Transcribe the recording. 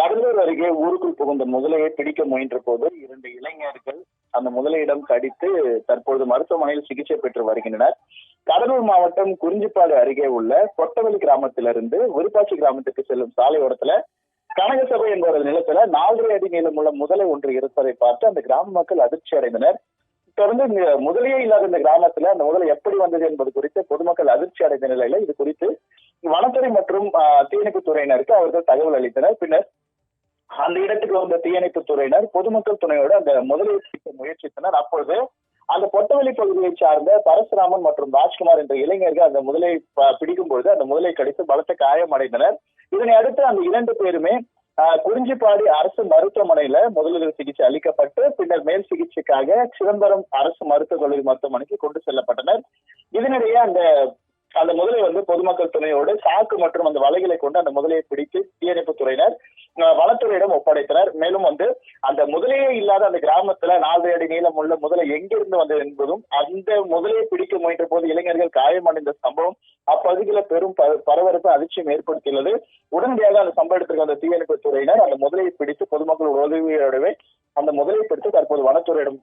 கடலூர் அருகே ஊருக்குள் புகுந்த முதலையை பிடிக்க முயன்ற போது 2 இளைஞர்கள் அந்த முதலையிடம் கடித்து தற்பொழுது மருத்துவமனையில் சிகிச்சை பெற்று வருகின்றனர். கடலூர் மாவட்டம் குறிஞ்சிப்பாடு அருகே உள்ள கொட்டவெளி கிராமத்திலிருந்து விருப்பாச்சி கிராமத்துக்கு செல்லும் சாலையோரத்துல கனகசபை என்பவரது நிலத்துல 4.5 அடி நீளமுள்ள முதலை ஒன்று இருப்பதை பார்த்து அந்த கிராம மக்கள் அதிர்ச்சி அடைந்தனர். தொடர்ந்து முதலையே இல்லாத இந்த கிராமத்துல அந்த முதலை எப்படி வந்தது என்பது குறித்து பொதுமக்கள் அதிர்ச்சி அடைந்த நிலையில இது குறித்து வனத்துறை மற்றும் தீயணைப்பு துறையினருக்கு அவர்கள் தகவல் அளித்தனர். பின்னர் அந்த இடத்துக்கு வந்த தீயணைப்பு துறையினர் பொதுமக்கள் துணையோடு அந்த முதலையை பிடிக்க முயற்சித்தனர். அப்பொழுது அந்த பொட்டவெளி பகுதியை சார்ந்த பரசுராமன் மற்றும் ராஜ்குமார் என்ற இளைஞர்கள் அந்த முதலை பிடிக்கும் பொழுது அந்த முதலை கடித்து பலத்த காயம் அடைந்தனர். இதனை அடுத்து அந்த 2 பேருமே குறிஞ்சிப்பாடி அரசு மருத்துவமனையில முதலுதவி சிகிச்சை அளிக்கப்பட்டு பின்னர் மேல் சிகிச்சைக்காக சிதம்பரம் அரசு மருத்துவக் கல்லூரி மருத்துவமனைக்கு கொண்டு செல்லப்பட்டனர். இதனிடையே அந்த முதலை பொதுமக்கள் துணையோடு சாக்கு மற்றும் அந்த வலைகளை கொண்டு அந்த முதலையை பிடித்து தீயணைப்பு துறையினர் வனத்துறையிடம் ஒப்படைத்தனர். மேலும் அந்த முதலையே இல்லாத அந்த கிராமத்துல 4 அடி நீளம் உள்ள முதலை எங்கிருந்து வந்தது என்பதும் அந்த முதலையை பிடிக்க முயன்ற போது இளைஞர்கள் காயமடைந்த சம்பவம் அப்பகுதியில பெரும் பரபரப்பு அதிர்ச்சியும் ஏற்படுத்தியுள்ளது. உடனடியாக அந்த சம்பவ இடத்திற்கு வந்த தீயணைப்பு துறையினர் அந்த முதலையை பிடித்து பொதுமக்கள் உதவியோடவே அந்த முதலையை பிடித்து தற்போது வனத்துறையிடம்